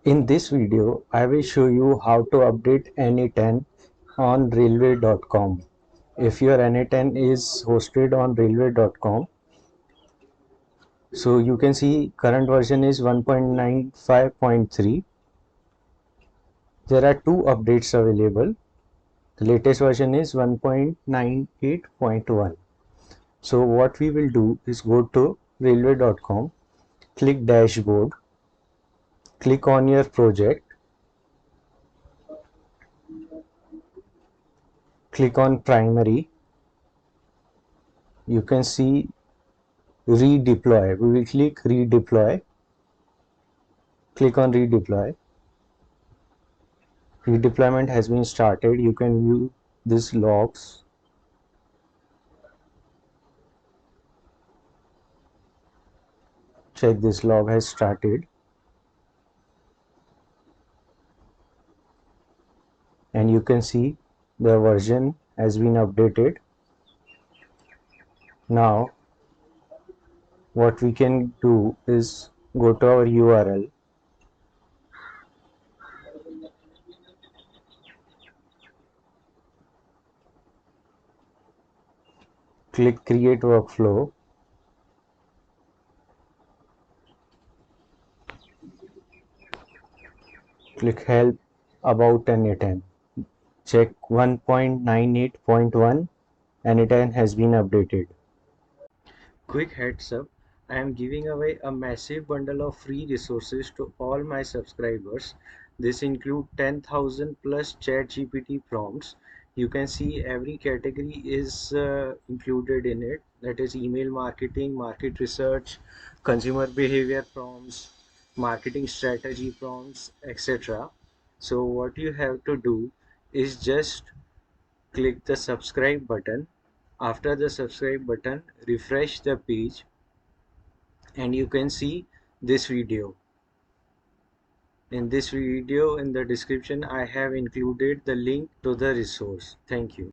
In this video, I will show you how to update n8n on railway.com. If your n8n is hosted on railway.com, so you can see current version is 1.95.3. There are two updates available. The latest version is 1.98.1. So what we will do is go to railway.com, click dashboard, click on your project, click on primary. You can see redeploy. We will click redeploy. Click on redeploy. Redeployment has been started. You can view these logs. Check, this log has started, and you can see the version has been updated. Now what we can do is go to our URL, click create workflow, click help about n8n. Check 1.98.1 n8n has been updated. Quick heads up, I am giving away a massive bundle of free resources to all my subscribers. This includes 10,000 plus ChatGPT prompts. You can see every category is included in it. That is email marketing, market research, consumer behavior prompts, marketing strategy prompts, etc. So what you have to do is just click the subscribe button. After the subscribe button, refresh the page and you can see this video. In this video, in the description, I have included the link to the resource. Thank you.